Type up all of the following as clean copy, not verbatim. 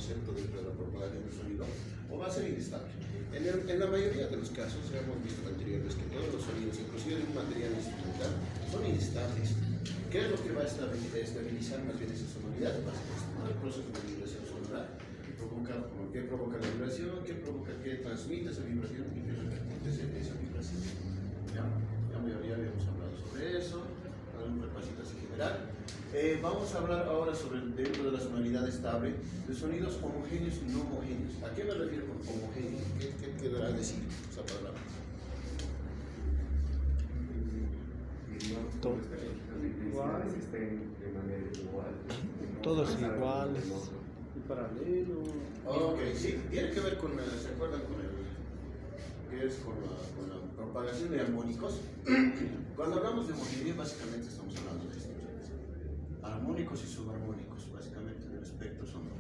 concepto dentro de la propagación del sonido, o va a ser inestable. En la mayoría de los casos, ya hemos visto anteriormente que todos los sonidos, inclusive de un material instrumental, son inestables. ¿Qué es lo que va a estabilizar más bien esa sonoridad? Va a ser el proceso de vibración sonora, ¿qué provoca la vibración? ¿Qué provoca que transmite esa vibración? ¿Y qué repercute esa vibración? Ya habíamos hablado sobre eso, un repasito así general. Vamos a hablar ahora sobre, dentro de la sonoridad estable, de sonidos homogéneos y no homogéneos. ¿A qué me refiero con homogéneo? ¿Qué querrá decir esa palabra? Todos iguales. Y paralelo. Ok, sí, tiene que ver con, ¿se acuerdan con el, que es con la propagación de armónicos? Cuando hablamos de homogeneidad, básicamente estamos hablando de esto. Armónicos y subarmónicos, básicamente del espectro sonoro.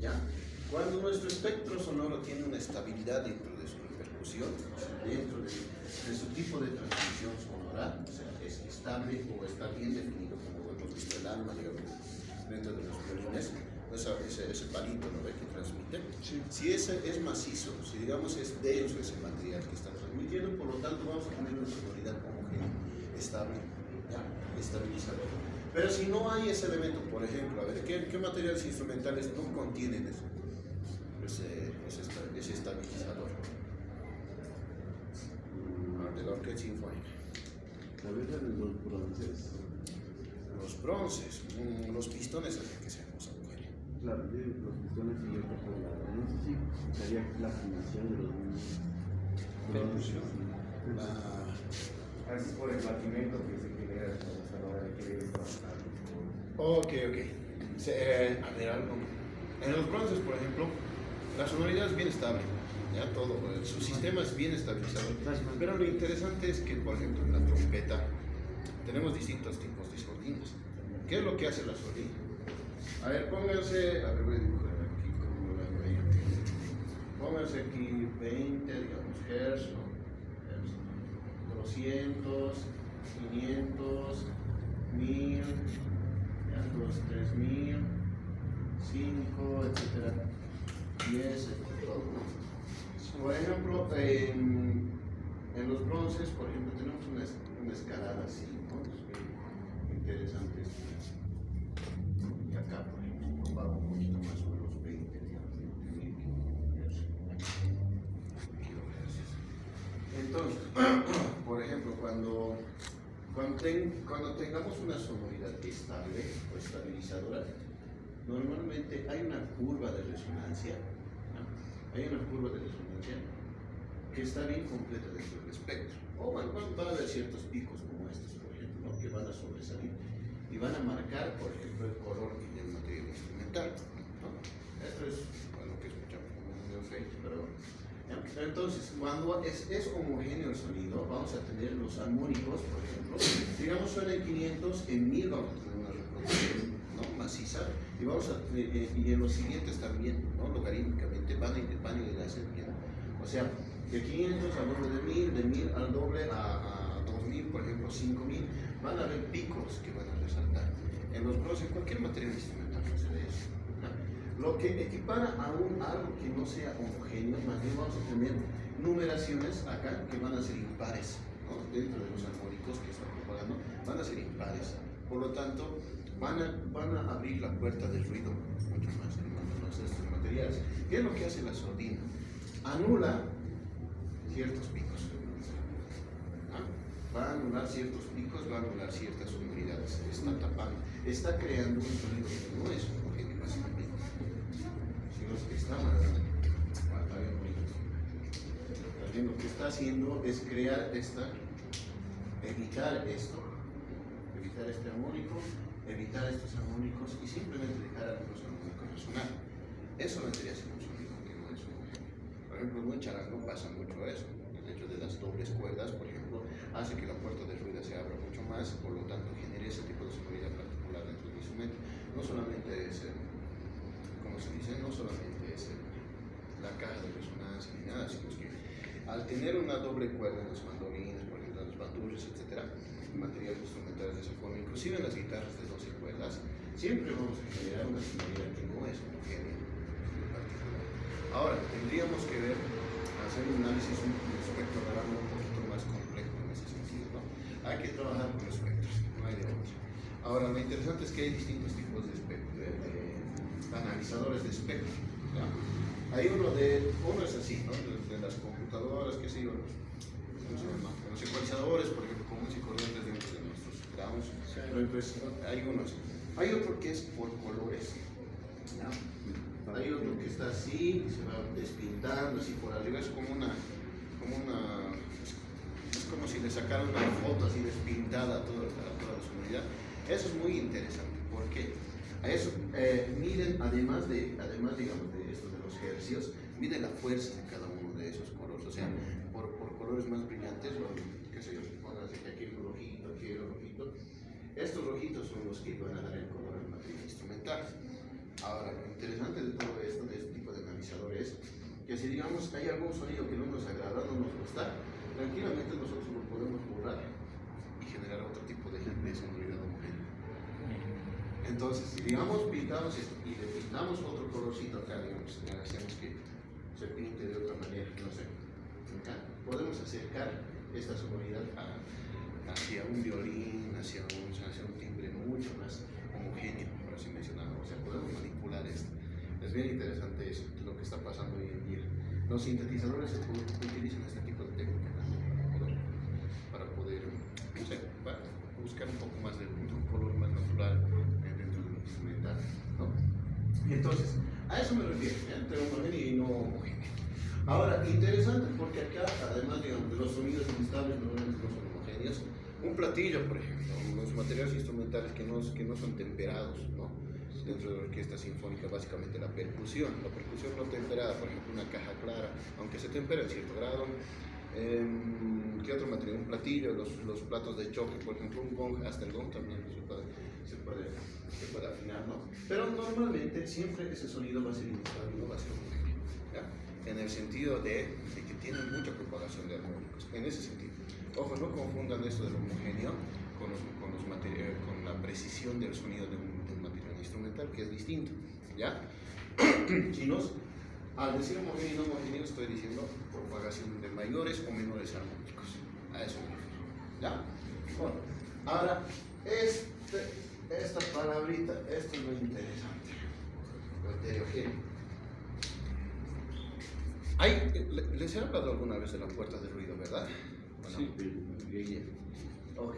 ¿Ya? Cuando nuestro espectro sonoro tiene una estabilidad dentro de su repercusión, o sea, dentro de su tipo de transmisión sonora, o sea, es estable o está bien definido, como hemos visto el alma, digamos, dentro de los violines, ese palito, ¿no ve?, que transmite. Sí. Si ese es macizo, si digamos es denso ese material que está transmitiendo, por lo tanto vamos a tener una sonoridad homogénea, estable, ¿ya? Estabilizador. Pero si no hay ese elemento, por ejemplo, a ver, ¿qué materiales instrumentales no contienen ese estabilizador? De la orquesta sinfónica. A veces los bronces. Los bronces, los pistones hacen que sean más homogéneos. Claro, los pistones y yo creo no sé si sería la afinación de los mismos bronces. A veces por el batimento que se genera a la hora de querer trabajar. Ok. A ver, algo. En los bronces, por ejemplo, la sonoridad es bien estable. Ya todo, su sistema es bien estabilizado. Pero lo interesante es que, por ejemplo, en la trompeta tenemos distintos tipos de sordinas. ¿Qué es lo que hace la sordina? A ver, pónganse, a ver, voy a dibujar aquí como lo hago ahí. Pónganse aquí 20, digamos, hertz, ¿no? 200, 500, 1000, 3000, 5, etcétera, 10, todo. Por ejemplo, en los bronces, por ejemplo, tenemos una escalada así, ¿no? Es interesante esto. Y acá, por ejemplo, va un poquito más sobre los 20, digamos, 20.000 kilohercios. Entonces, por ejemplo, cuando tengamos una sonoridad estable o estabilizadora, normalmente hay una curva de resonancia, ¿no? Hay una curva de resonancia que está bien completa dentro del espectro. O van a haber ciertos picos como estos, por ejemplo, ¿no?, que van a sobresalir y van a marcar, por ejemplo, el color del material instrumental, ¿no? Esto es lo que escuchamos como un fake, pero bueno. Entonces, cuando es homogéneo el sonido, vamos a tener los armónicos, por ejemplo, digamos suena en 500, en 1000 vamos a tener una reproducción, ¿no?, maciza, y en los siguientes también, ¿no?, logarítmicamente van a ir ascendiendo. O sea, de 500 al doble de 1000, de 1000 al doble a 2000, por ejemplo, 5000, van a haber picos que van a resaltar. En los bronces, cualquier material instrumental sucede eso, ¿no? Lo que equipara a algo que no sea homogéneo, más bien vamos a tener numeraciones acá que van a ser impares, ¿no? Dentro de los armónicos que están propagando, van a ser impares. Por lo tanto, van a abrir la puerta del ruido mucho más en estos materiales. ¿Qué es lo que hace la sordina? Anula ciertos picos. Va a anular ciertos picos, va a anular ciertas sonoridades. Está tapando, está creando un sonido que no es homogéneo, básicamente, sino que está marcando. También lo que está haciendo es crear evitar este armónico, evitar estos armónicos y simplemente dejar a los armónicos resonar. Eso vendría a ser un sonido que no es homogéneo. Por ejemplo, en un charango pasa mucho eso. El hecho de las dobles cuerdas, por ejemplo, hace que la puerta de ruido se abra mucho más, por lo tanto genere ese tipo de sonoridad particular dentro del instrumento. No solamente es, como se dice, no solamente es la caja de resonancia ni nada, sino que al tener una doble cuerda en los mandolines, por ejemplo, en los bandurrios, etcétera, materiales instrumentales de esa forma, inclusive en las guitarras de 12 cuerdas, siempre vamos a generar una sonoridad que no es homogénea. Ahora, tendríamos que ver, hacer un análisis respecto a algo un poquito más complejo en ese sentido, ¿no? Hay que trabajar con espectros, no hay de otra. Ahora, lo interesante es que hay distintos tipos de analizadores de espectro, ¿ya? Hay uno es así, ¿no? De las computadoras, qué sé yo, ¿cómo se llama? Los ecualizadores, por ejemplo, comunes y corrientes dentro de nuestros gramos. Pero entonces, hay unos. Hay otro que es por colores, ¿ya? Hay otro que está así, se va despintando así por arriba, es como si le sacaran una foto así despintada a toda la sonoridad. Eso es muy interesante, porque a eso miden, además digamos de esto de los hercios, miden la fuerza de cada uno de esos colores, o sea, por colores más brillantes, qué sé yo, pónganse que aquí hay un rojito, aquí hay un rojito. Estos rojitos son los que van a dar el color al material instrumental. Ahora, lo interesante de todo esto, de este tipo de analizadores, que si digamos hay algún sonido que no nos agrada, no nos gusta, tranquilamente nosotros lo podemos borrar y generar otro tipo de sonoridad homogénea. Entonces, si digamos pintamos esto y le pintamos otro colorcito acá, digamos, hacemos que se pinte de otra manera, no sé, acá, podemos acercar esta sonoridad hacia un violín, hacia un timbre mucho más homogéneo, por así mencionarlo. O sea, podemos manipular esto. Es bien interesante eso, lo que está pasando hoy en día. Los sintetizadores utilizan este tipo de técnica para poder, no sé, para buscar un poco más de un color más natural dentro del instrumental, ¿no? Entonces, a eso me refiero, entre homogéneo y no homogéneo. Ahora, interesante porque acá, además, digamos, de los sonidos inestables, normalmente no son homogéneos. Un platillo, por ejemplo, los materiales instrumentales que no son temperados, ¿no? Dentro de la orquesta sinfónica, básicamente la percusión no temperada, por ejemplo, una caja clara, aunque se tempera en cierto grado. ¿Qué otro material? Un platillo, los platos de choque, por ejemplo, un gong, hasta el gong también se puede afinar, ¿no? Pero normalmente siempre ese sonido va a ser inestable, no va a ser homogéneo, ¿ya? En el sentido de que tiene mucha propagación de armónicos, en ese sentido. Ojo, no confundan esto del homogéneo con la precisión del sonido de un material instrumental, que es distinto, ¿ya? Al decir homogéneo y no homogéneo, estoy diciendo propagación de mayores o menores armónicos. A eso me refiero, ¿ya? Bueno, ahora, esta palabrita, esto es lo interesante. Lo heterogéneo. Les he hablado alguna vez de la puerta de ruido, ¿verdad? Bueno, Sí, bien. Ok.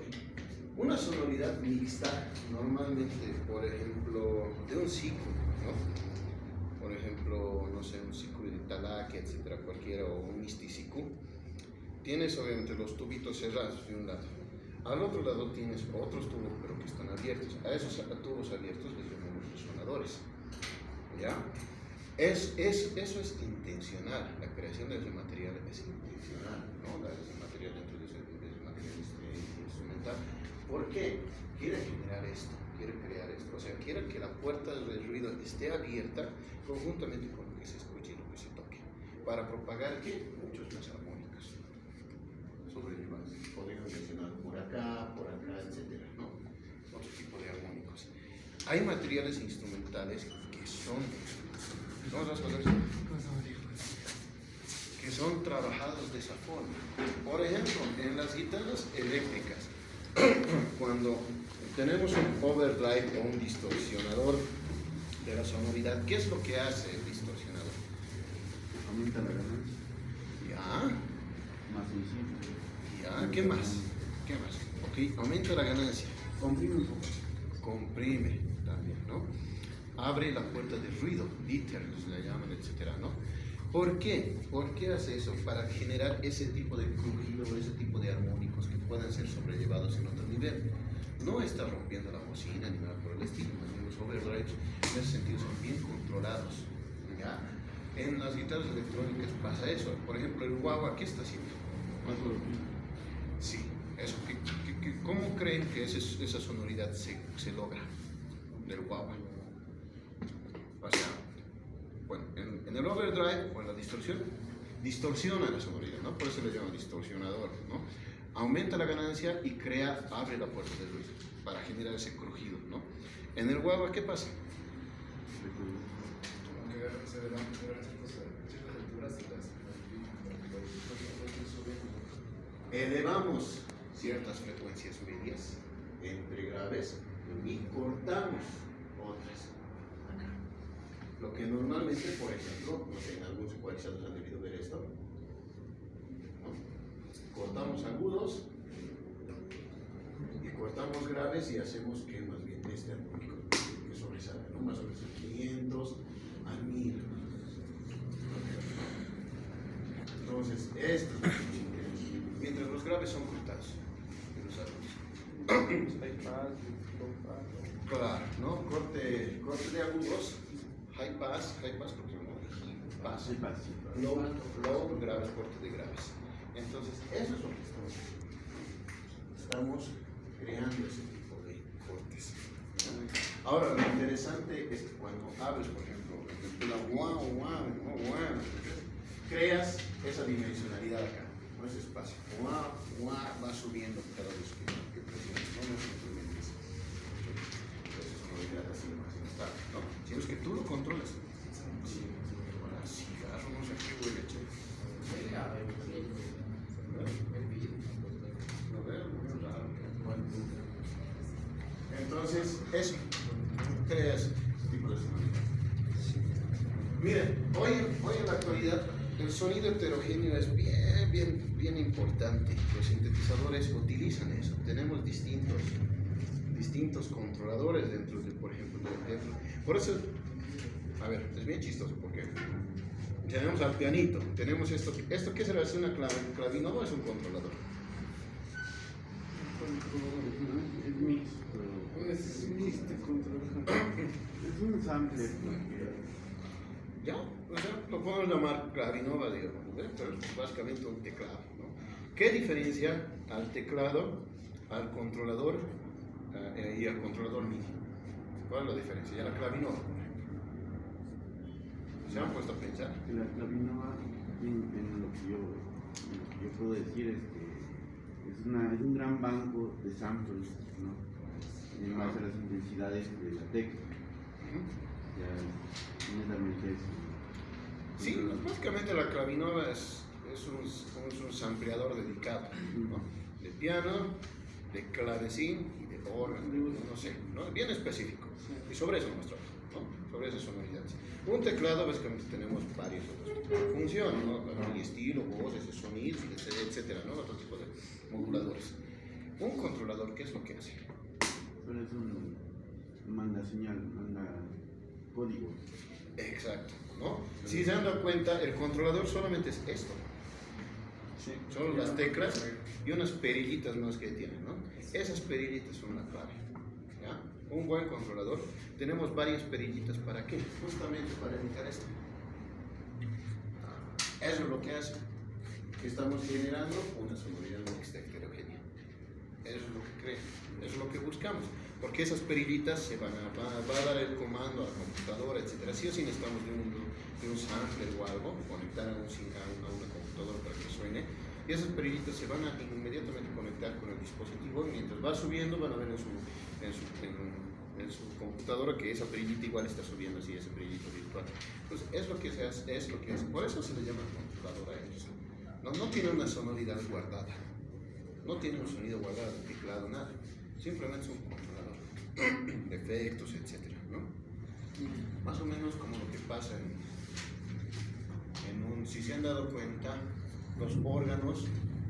Una sonoridad mixta, normalmente, por ejemplo, de un ciclo, ¿no? Por ejemplo, no sé, un ciclo de Talaque, etcétera, cualquiera, o un misticicú. Tienes obviamente los tubitos cerrados de un lado. Al otro lado tienes otros tubos, pero que están abiertos. A esos tubos abiertos les llamamos resonadores, ¿ya? Eso es intencional, la creación de ese material es intencional, ¿no? Ese material dentro de ese material instrumental. ¿Por qué? Quiere generar esto, quiere crear esto, o sea, quiere que la puerta del ruido esté abierta conjuntamente con lo que se escuche y lo que se toque, para propagar ¿qué? Muchos más armónicos sobrellevados. Podríamos mencionar por acá, etcétera, ¿no? Otro tipo de armónicos. Hay materiales instrumentales que son trabajados de esa forma. Por ejemplo, en las guitarras eléctricas, cuando tenemos un overdrive o un distorsionador de la sonoridad, ¿qué es lo que hace el distorsionador? Aumenta la ganancia. Ya, Más sensible. ya, ¿qué más? Ok, aumenta la ganancia. Comprime un poco. Comprime también, ¿no? Abre la puerta de ruido, bitter, se la llaman, etcétera, ¿no? ¿Por qué? ¿Por qué hace eso? Para generar ese tipo de crujido, ese tipo de armónicos que puedan ser sobrellevados en otro nivel. No está rompiendo la bocina ni nada por el estilo, los overdrives en ese sentido son bien controlados, ¿ya? En las guitarras electrónicas pasa eso. Por ejemplo, el wah-wah, ¿qué está haciendo? Sí, eso. ¿Cómo creen que esa sonoridad se logra del wah-wah? O sea, bueno, en el overdrive o en la distorsión, distorsiona la sonoridad, ¿no? Por eso le llaman distorsionador, ¿no? Aumenta la ganancia y abre la puerta del ruido para generar ese crujido, ¿no? En el wah-wah, ¿qué pasa? elevamos ciertas frecuencias medias entre graves y cortamos otras acá. Lo que normalmente, por ejemplo, no sé, en algunos ecualizados han debido ver esto, ¿no? Cortamos agudos y cortamos graves y hacemos que más bien este armónico que sobresalga, ¿no? Más o menos 500 a 1000. Entonces, esto es lo que nos interesa. Mientras los graves son cortados y los agudos. Claro, ¿no? Corte de agudos, high pass porque no, pass. Sí, fácil. Low, graves, corte de graves. Entonces, eso es lo que estamos creando ese tipo de cortes. Ahora, lo interesante es que cuando hables, por ejemplo, creas esa dimensionalidad acá, ¿no? Ese espacio. Va subiendo cada vez que presiones, no simplemente es sonoridad así más inestable, ¿no? Sino es que tú lo controlas. Para cigarro, no sé qué huele chévere. Entonces, eso, creas ese tipo de sonoridad. Miren, hoy en la actualidad el sonido heterogéneo es bien importante. Los sintetizadores utilizan eso. Tenemos distintos controladores dentro de, por ejemplo, por eso, a ver, es bien chistoso porque tenemos al pianito, tenemos esto ¿qué será? ¿Es una clavinova o es un controlador? Es mixto. Es un sample. ¿Ya? O sea, lo podemos llamar clavinova, digamos, ¿no? Pero es básicamente un teclado, ¿no? ¿Qué diferencia al teclado, al controlador y al controlador MIDI? ¿Cuál es la diferencia? Y a la clavinova, por ejemplo. ¿Se han puesto a pensar? La clavinova, en lo que yo puedo decir es que es un gran banco de samples, ¿no? En base a las intensidades de la tecla. Ya netamente es. Sí, básicamente la clavinova es un sampleador dedicado, ¿no? De piano, de clavecín y de órgano, no sé, ¿no? Bien específico. Y sobre eso nos trabaja, ¿no? Sobre esas sonoridades. Un teclado, básicamente tenemos varios otros tipos de funciones, ¿no? El estilo, voces, sonidos, etcétera, ¿no? Otro tipo de moduladores. Un controlador, ¿qué es lo que hace? Pero es manda señal, manda código. Exacto, ¿no? Si se han dado cuenta, el controlador solamente es esto. Sí. Son las teclas y unas perillitas más que tienen, ¿no? Esas perillitas son la clave, ¿ya? Un buen controlador, tenemos varias perillitas, ¿para qué? Justamente para evitar esto. Eso es lo que hace. Estamos generando una sonoridad mixta heterogénea. Eso es lo que cree, eso es lo que buscamos. Porque esas perillitas se va a dar el comando a la computadora, etcétera. Sí o sí necesitamos de un sampler o algo, conectar a una computadora para que suene. Y esas perillitas se van a inmediatamente conectar con el dispositivo y mientras va subiendo van a ver en su computadora que esa perillita igual está subiendo así, ese perillito virtual. Entonces es lo que se hace, por eso se le llama computadora a ellos. No tiene una sonoridad guardada, no tiene un sonido guardado, teclado, nada. Simplemente es un controlador de efectos, etcétera, ¿no? Más o menos como lo que pasa si se han dado cuenta, los órganos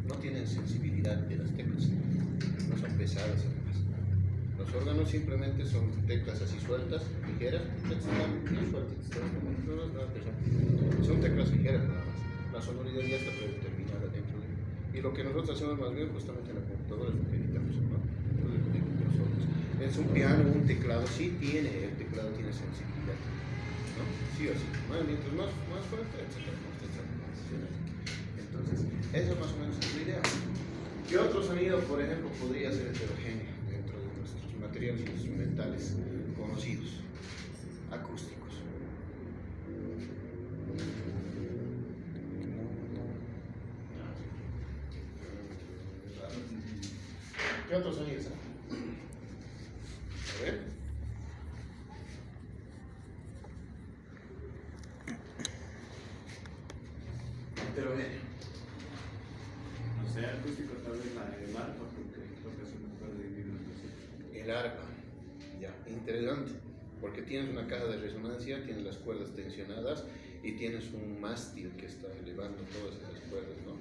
no tienen sensibilidad de las teclas, no son pesadas además. Los órganos simplemente son teclas así sueltas, ligeras, son teclas ligeras nada más. La sonoridad ya está predeterminada dentro de. Y lo que nosotros hacemos más bien justamente en la computadora es lo que editamos, ¿no? Es un piano, un teclado, el teclado tiene sensibilidad, ¿no? Sí o sí, mientras más fuerte, etcétera. Entonces, eso más o menos es la idea. ¿Qué otro sonido, por ejemplo, podría ser heterogéneo dentro de nuestros materiales instrumentales conocidos, acústicos? ¿Qué otros sonidos hay? A ver. Heterogéneo. No sé, sea acústico tal vez el arpa, porque tocas un par de minutos. El arpa, ya, interesante, porque tienes una caja de resonancia, tienes las cuerdas tensionadas y tienes un mástil que está elevando todas esas cuerdas, ¿no?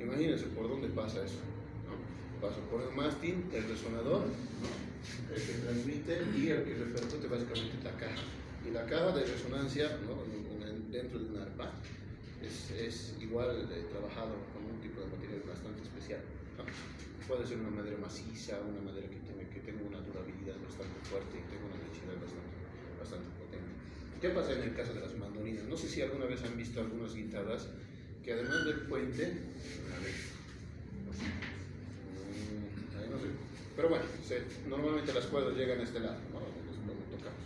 Imagínense por dónde pasa eso, ¿no? Pasa por el mástil, el resonador, ¿no? El que transmite y el que repercute básicamente la caja. Y la caja de resonancia, ¿no? Dentro de un arpa es igual trabajado con un tipo de material bastante especial, ¿no? Puede ser una madera maciza, una madera que tenga una durabilidad bastante fuerte y tenga una densidad bastante potente. ¿Qué pasa en el caso de las mandolinas? No sé si alguna vez han visto algunas guitarras que además del puente, a ver, ahí no sé, pero bueno, normalmente las cuerdas llegan a este lado, ¿no? Donde tocamos,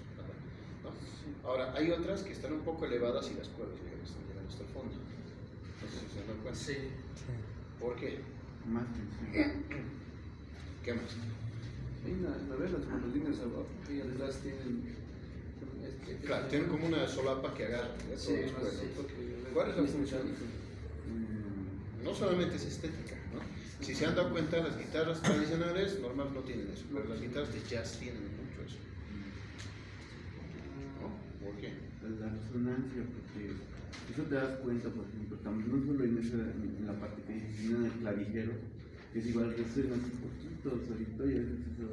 ¿no? Ahora, hay otras que están un poco elevadas y las cuerdas llegan hasta el fondo. No sé si se dan cuenta. Sí. ¿Por qué? Más tensión. ¿Qué más? Ahí la verdad, las mandolinas ahí atrás tienen. Claro, tienen como una solapa que agarra, ¿no? Sí, Todas las más cuerdas. sí, porque. ¿Cuál es la función? No solamente es estética, ¿no? Si se han dado cuenta, las guitarras tradicionales normal no tienen eso, pero las guitarras de jazz tienen mucho eso. ¿No? ¿Por qué? La resonancia, porque eso te das cuenta, por ejemplo, también no solo en la parte que dices, sino en el clavijero, que es igual resuena así poquito, solito, y a veces eso,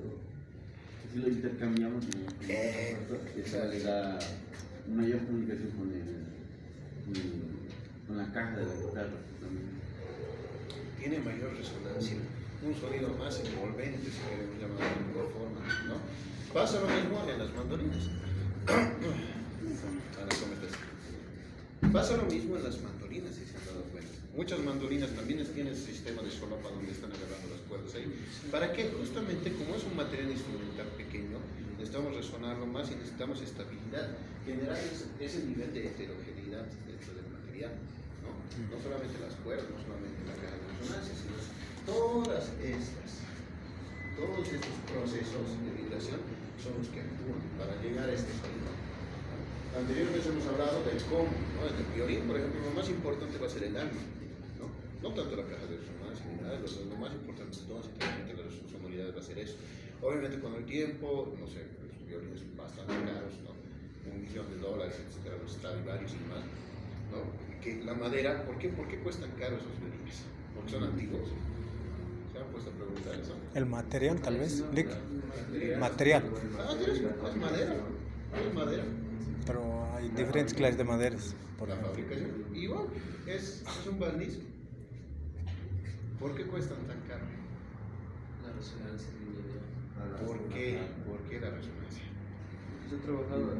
así lo intercambiamos y eso le da mayor comunicación con la caja de la guitarra también. Tiene mayor resonancia, un sonido más envolvente, si queremos llamarlo de alguna forma, ¿no? Pasa lo mismo en las mandolinas. Pasa lo mismo en las mandolinas, si se han dado cuenta. Muchas mandolinas también tienen el sistema de solapa donde están agarrando las cuerdas ahí. ¿Para qué? Justamente como es un material instrumental pequeño, necesitamos resonarlo más y necesitamos estabilidad, generar ese nivel de heterogeneidad dentro del material, ¿no? No solamente las cuerdas, no solamente la caja de resonancia, sino todos estos procesos de vibración son los que actúan para llegar a este sonido. Anteriormente hemos hablado del cómo, ¿no? En el violín, por ejemplo, lo más importante va a ser el alma, ¿no? No tanto la caja de resonancia ni nada, lo más importante de todo, sinceramente, la sonoridad va a ser eso. Obviamente con el tiempo, no sé, los violines son bastante caros, ¿no? $1.000.000, etcétera, los Stradivarius y demás, ¿no? Que la madera, ¿por qué cuestan caros esos violines? Porque son antiguos. ¿Se han puesto a preguntar eso? El material, tal vez, Rick. Material. Material. Es madera, es madera. Pero hay diferentes clases de maderas. Por la fabricación. Igual, es un barniz. ¿Por qué cuestan tan caro? La resonancia lineal. ¿Por qué la resonancia? Yo he trabajado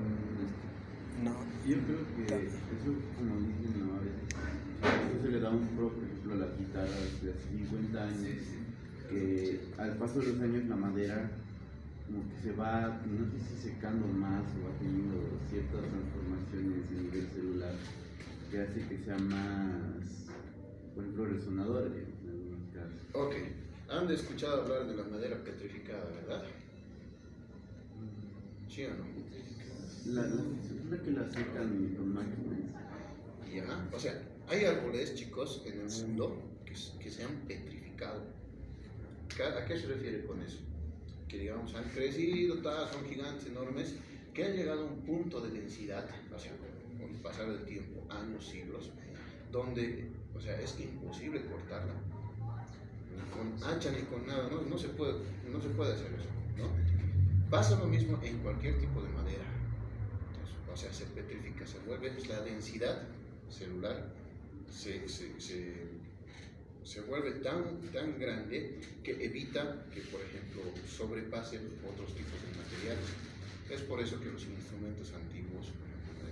No. Yo creo que eso, como dicen, ¿no? A veces, eso se le da un pro, por ejemplo, a las guitarras de hace 50 años, que al paso de los años la madera como que se va, no sé si secando más o va teniendo ciertas transformaciones a nivel celular que hace que sea más, por ejemplo, resonadora en algunos casos. Ok, han escuchado hablar de la madera petrificada, ¿verdad? ¿Sí o no? La que la secan con máquinas. Ya, o sea, hay árboles, chicos, en el mundo que se han petrificado. ¿A qué se refiere con eso? Que digamos han crecido, son gigantes enormes, que han llegado a un punto de densidad, o sea, con el pasar del tiempo, años, siglos, donde, o sea, es imposible cortarla, ni con hacha ni con nada, no se puede hacer eso, ¿no? Pasa lo mismo en cualquier tipo de madera, o sea, se petrifica, se vuelve, la densidad celular se vuelve tan grande que evita que, por ejemplo, sobrepasen otros tipos de materiales. Es por eso que los instrumentos antiguos,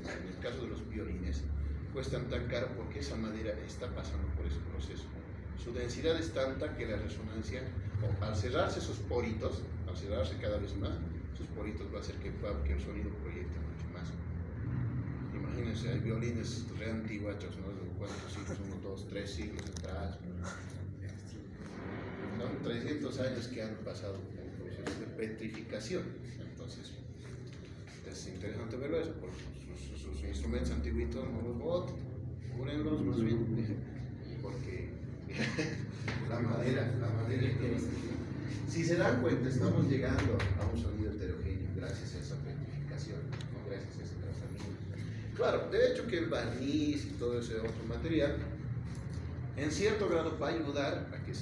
en el caso de los violines, cuestan tan caro porque esa madera está pasando por ese proceso. Su densidad es tanta que la resonancia, al cerrarse esos poritos, al cerrarse cada vez más, esos poritos va a hacer que el sonido proyecte mucho más. Imagínense, hay violines re antiguachos, ¿no? De 4 siglos, 1, 2, 3 siglos atrás. Son 300 años que han pasado en el proceso de petrificación. Entonces, es interesante verlo eso, porque sus instrumentos antiguitos no los botan, cúrenlos más bien, porque La madera. Si se dan cuenta, estamos llegando a un sonido heterogéneo gracias a esa petrificación, ¿no? Gracias a ese trazamiento. Claro, de hecho que el barniz y todo ese otro material, en cierto grado va a ayudar a que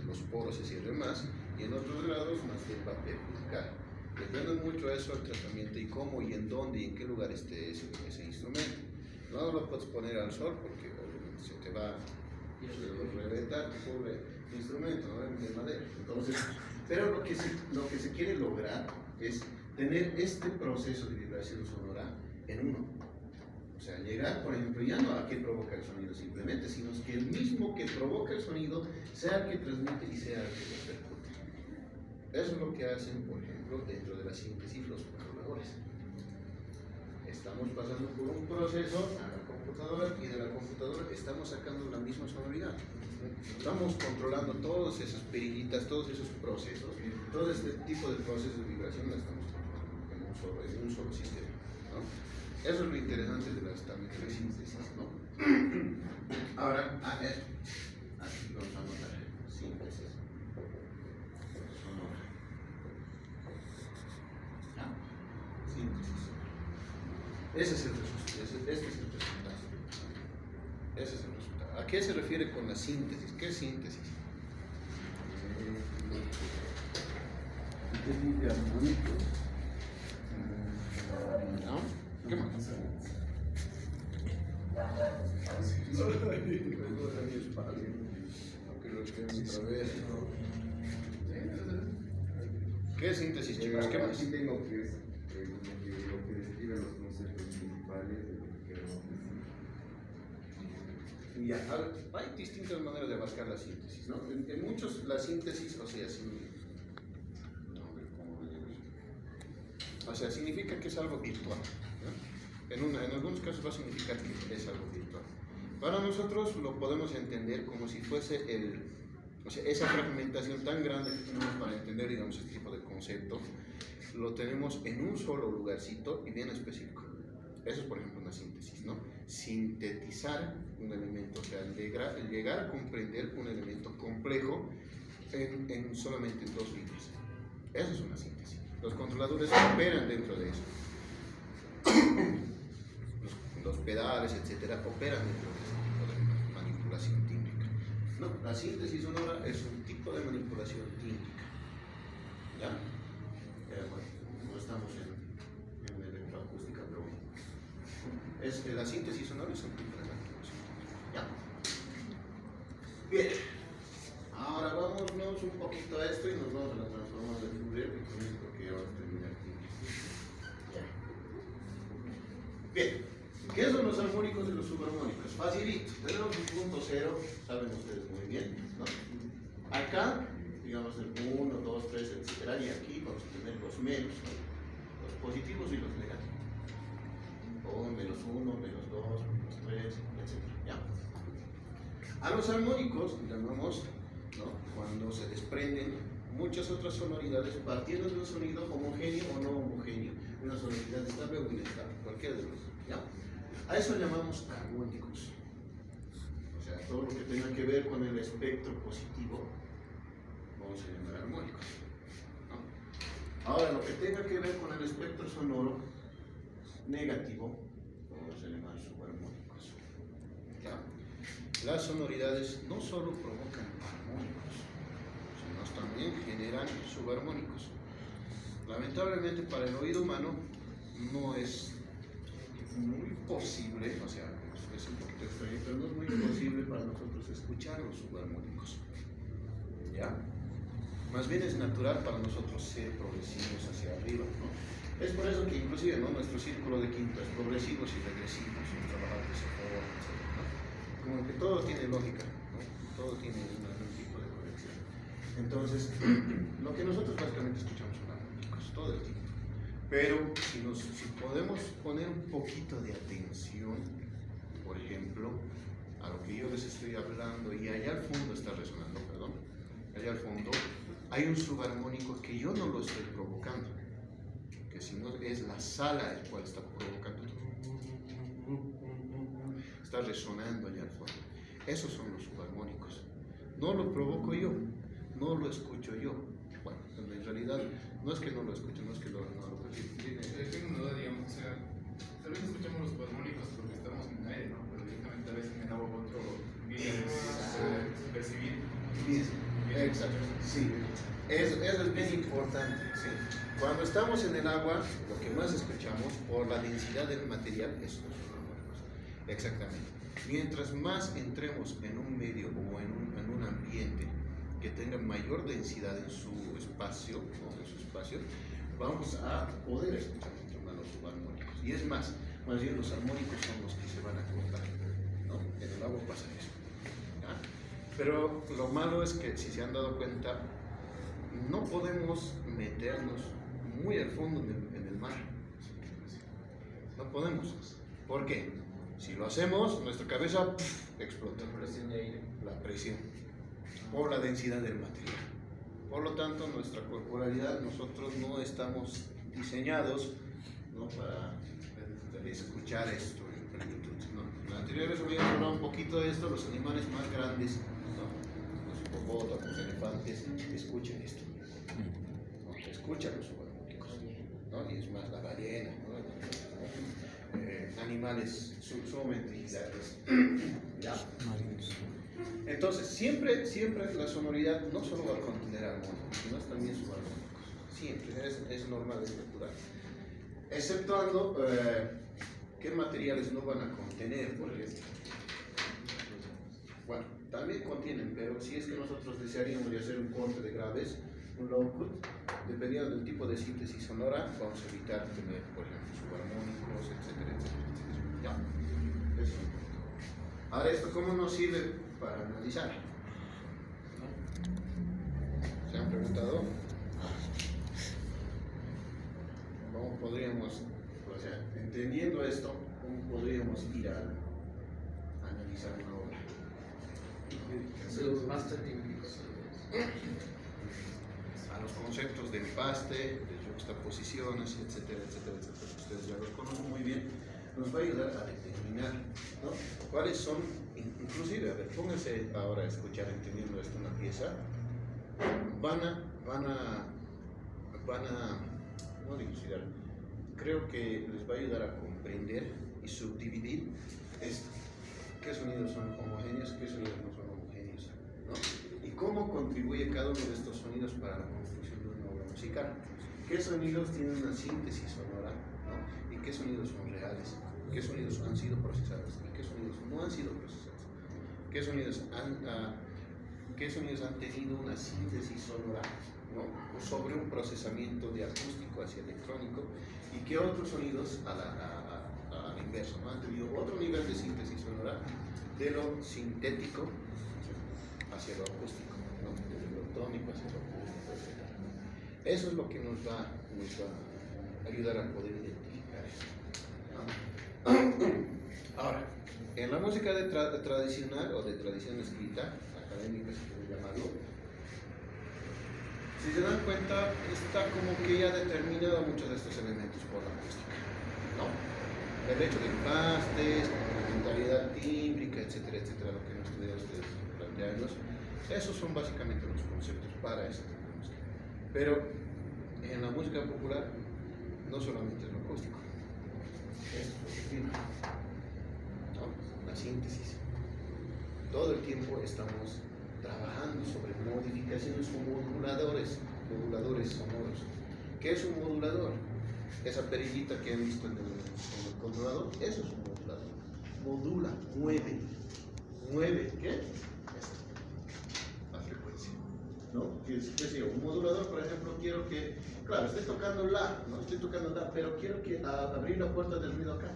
los poros se cierren más, y en otros grados más bien va a perjudicar. Depende mucho de eso el tratamiento y cómo y en dónde y en qué lugar esté ese instrumento. No lo puedes poner al sol porque obviamente se te va a reventar tu pobre instrumento, ¿no? De madera. Entonces, pero lo que se quiere lograr es tener este proceso de vibración sonora en uno. O sea, llegar, por ejemplo, ya no a qué provoca el sonido simplemente, sino que el mismo que provoca el sonido sea el que transmite y sea el que lo percute. Eso es lo que hacen, por ejemplo, dentro de la síntesis los controladores. Estamos pasando por un proceso a la computadora y de la computadora estamos sacando la misma sonoridad. Estamos controlando todas esas perillitas, todos esos procesos, todo este tipo de procesos de vibración la estamos controlando en un solo sistema, ¿no? Eso es lo interesante también de la síntesis, ¿no? Ahora, aquí vamos a anotar síntesis sonora. ¿Ya? Síntesis. Ese es el resultado. Este es el resultado. Ese es el resultado. ¿A qué se refiere con la síntesis? ¿Qué es síntesis? Síntesis de armónicos. ¿No? ¿Qué más? ¿Qué es síntesis, chicos? ¿Qué más? Aquí tengo que es lo que describe los conceptos principales de lo que queremos decir. Ya, a ver, hay distintas maneras de abarcar la síntesis, ¿no? En muchos la síntesis, o sea, significa que es algo virtual, ¿no? En algunos casos va a significar que es algo virtual. Para nosotros lo podemos entender como si fuese esa fragmentación tan grande que tenemos para entender, digamos, este tipo de concepto, lo tenemos en un solo lugarcito y bien específico. Eso es, por ejemplo, una síntesis, ¿no? Sintetizar un elemento, o sea, llegar a comprender un elemento complejo solamente en dos líneas. Eso es una síntesis. Los controladores operan dentro de eso. Los pedales, etcétera, operan dentro de ese tipo de manipulación tímbrica. No, la síntesis sonora es un tipo de manipulación tímbrica. ¿Ya? Bueno, no estamos en electroacústica, pero la síntesis sonora es un tipo de manipulación tímbrica. ¿Ya? Bien. Ahora vámonos un poquito a esto y nos vamos a la transformada de Fourier, y con esto que vamos a terminar aquí. Ya. Bien. ¿Qué son los armónicos y los subarmónicos? Facilito. Tenemos un punto cero, saben ustedes muy bien, ¿no? Acá, digamos el 1, 2, 3, etc. Y aquí vamos a tener los menos, ¿no? Los positivos y los negativos. O menos 1, menos 2, menos 3, etc. ¿Ya? A los armónicos llamamos, ¿no?, cuando se desprenden muchas otras sonoridades partiendo de un sonido homogéneo o no homogéneo, una sonoridad estable o inestable, cualquiera de los dos, ¿ya? A eso llamamos armónicos. O sea, todo lo que tenga que ver con el espectro positivo, vamos a llamar armónicos, ¿no? Ahora, lo que tenga que ver con el espectro sonoro negativo, vamos a llamar subarmónicos, ¿ya? Las sonoridades no solo provocan armónicos, sino también generan subarmónicos. Lamentablemente para el oído humano no es muy posible, o sea, es un poquito extraño, pero no es muy posible para nosotros escuchar los subarmónicos, ¿ya? Más bien es natural para nosotros ser progresivos hacia arriba, ¿no? Es por eso que inclusive, ¿no?, nuestro círculo de quintas, progresivos y regresivos, y trabajar de esa forma, etc., ¿no? Como que todo tiene lógica, ¿no? Todo tiene un tipo de corrección. Entonces, lo que nosotros básicamente escuchamos son armónicos todo el tiempo. Pero si podemos poner un poquito de atención, por ejemplo, a lo que yo les estoy hablando, y allá al fondo está resonando, perdón, allá al fondo hay un subarmónico que yo no lo estoy provocando, que si no es la sala el cual está provocando, está resonando allá al fondo. Esos son los subarmónicos. no lo provoco yo, no lo escucho yo. Bueno, en realidad no es que no lo escucho, no es que no lo percibo. Tengo una duda, digamos, o sea, tal vez escuchamos los armónicos porque estamos en el aire, ¿no? Pero directamente a veces en el agua otro bien percibir. Bien, exacto, sí. Eso es bien importante. Sí. Cuando estamos en el agua, lo que más escuchamos por la densidad del material es los armónicos. Exactamente. Mientras más entremos en un medio o en un ambiente que tenga mayor densidad en su espacio, vamos a poder escuchar mucho más los armónicos. Y es más bien los armónicos son los que se van a cortar, ¿no? En el agua pasa eso. ¿Ya? Pero lo malo es que, si se han dado cuenta, no podemos meternos muy al fondo en el mar. No podemos. ¿Por qué? Si lo hacemos, nuestra cabeza explota. La presión por la densidad del material. Por lo tanto, nuestra corporalidad, nosotros no estamos diseñados, ¿no?, para escuchar esto en plenitud, ¿no? En la anterior vez habíamos hablado un poquito de esto. Los animales más grandes, ¿no?, los hipopótamos, los elefantes, escuchan esto, ¿no? Escuchan los subarmónicos, ¿no? Y es más la ballena, ¿no? Animales sumamente gigantes. ¿Ya? Entonces, siempre la sonoridad no solo va a contener armónicos, sino también subarmónicos. Siempre, es normal, es natural. Exceptuando qué materiales no van a contener, porque, bueno, también contienen, pero si es que nosotros desearíamos de hacer un corte de graves, un low cut, dependiendo del tipo de síntesis sonora, vamos a evitar tener, por ejemplo, subarmónicos, etcétera, etcétera, etcétera. Ya, eso. Ahora, ¿esto cómo nos sirve para analizar? ¿No? ¿Se han preguntado? ¿Cómo podríamos, o sea, entendiendo esto, cómo podríamos ir a analizar una obra? Los más típicos. A los conceptos de empaste, de juxtaposiciones, etcétera, etcétera, etcétera. Ustedes ya los conocen muy bien. Nos va a ayudar a determinar, ¿no?, cuáles son, inclusive, a ver, pónganse ahora a escuchar, entendiendo esto, una pieza. Van a no dilucidar, creo que les va a ayudar a comprender y subdividir qué sonidos son homogéneos, qué sonidos no son homogéneos, ¿no? Y cómo contribuye cada uno de estos sonidos para la construcción de una obra musical. ¿Qué sonidos tienen una síntesis sonora, ¿no?, y qué sonidos son reales? ¿Qué sonidos han sido procesados y qué sonidos no han sido procesados? ¿Qué sonidos han tenido una síntesis sonora, ¿no?, sobre un procesamiento de acústico hacia electrónico, y qué otros sonidos a la inversa, ¿no?, han tenido otro nivel de síntesis sonora de lo sintético hacia lo acústico, ¿no?, de lo tónico hacia lo acústico, etc. Eso es lo que nos va a ayudar a poder identificar esto, ¿no? Ahora, en la música tradicional o de tradición escrita, académica, si quieren llamarlo, si se dan cuenta, está como que ya determinado muchos de estos elementos por la acústica, ¿no? El hecho de empastes, complementariedad tímbrica, etcétera, etcétera, lo que hemos estudiado ustedes durante años, esos son básicamente los conceptos para ese tipo de música. Pero en la música popular no solamente es lo acústico, es lo rítmico, ¿no?, la síntesis. Todo el tiempo estamos trabajando sobre modificaciones o moduladores sonoros. ¿Qué es un modulador? Esa perillita que han visto en el controlador, eso es un modulador. Modula, mueve, ¿qué? Esto, la frecuencia, ¿no? ¿Qué sé yo? Un modulador, por ejemplo, quiero que, claro, estoy tocando la, pero quiero que abrir la puerta del ruido acá.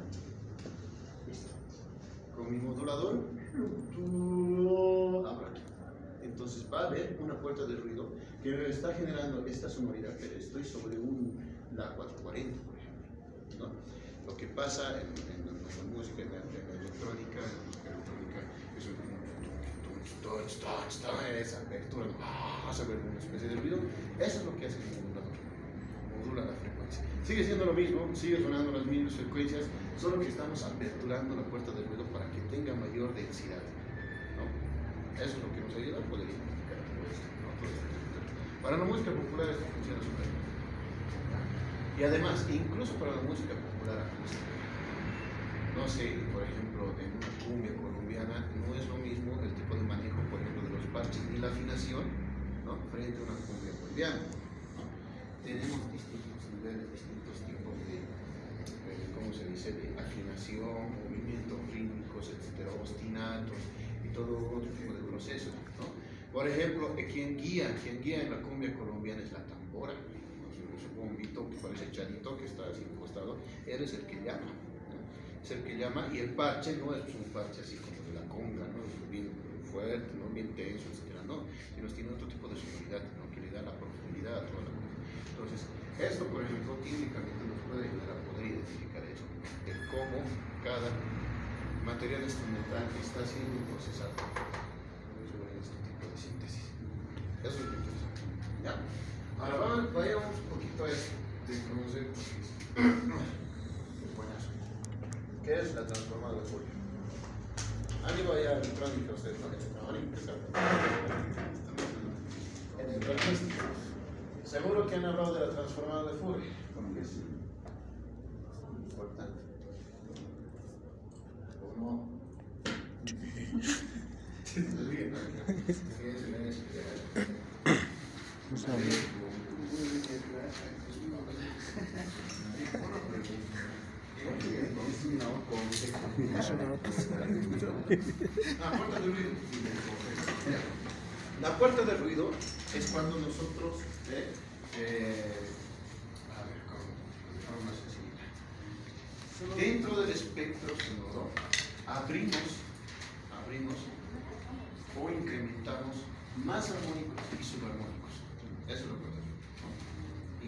Listo. Con mi modulador, abro aquí. Entonces va a haber una puerta de ruido que me está generando esta sonoridad, pero estoy sobre un La 440, por ejemplo, ¿no? Lo que pasa en la música, en la electrónica, es esa apertura, vas a ver una especie de ruido. Eso es lo que hace el modulador, modula la frecuencia. Sigue siendo lo mismo, sigue sonando las mismas frecuencias, solo que estamos aperturando la puerta de ruido para que tenga mayor densidad, ¿no? Eso es lo que nos ayuda a poder identificar todo esto, ¿no? Para la música popular esto funciona súper bien. Y además, incluso para la música popular acústica, no sé, por ejemplo, en una cumbia colombiana no es lo mismo el tipo de manejo, por ejemplo, de los parches y la afinación, ¿no? Frente a una cumbia boliviana, ¿no? Tenemos distintos niveles, distintos tipos de ¿cómo se dice?, de afinación, movimientos rítmicos, etcétera, ostinatos y todo otro tipo de procesos, ¿no? Por ejemplo, quien guía en la cumbia colombiana es la tambora, ¿no? Su bombito que parece chanito que está así encostado, él es el que llama, ¿no? Es el que llama, y el parche no es un parche así como de la conga, ¿no? Es bien fuerte, ¿no? Bien tenso, etcétera, ¿no? Sino tiene otro tipo de sonoridad, ¿no? Que le da la profundidad a toda la cosa. Entonces, esto, por ejemplo, típicamente nos puede ayudar a poder identificar eso, de cómo cada material instrumental está siendo procesado sobre este tipo de síntesis. Eso es lo interesante. ¿Ya? Ahora vayamos un poquito a esto, de conocer buenazo. ¿Qué es la transformada de Fourier? ¿Alguien vaya a electrónica usted, no? En el registro. Seguro que han hablado de la transformada de Fourier, porque es importante. ¿O no? La puerta de ruido es cuando nosotros, a ver, de forma sencilla, dentro del espectro sonoro abrimos o incrementamos más armónicos y subarmónicos.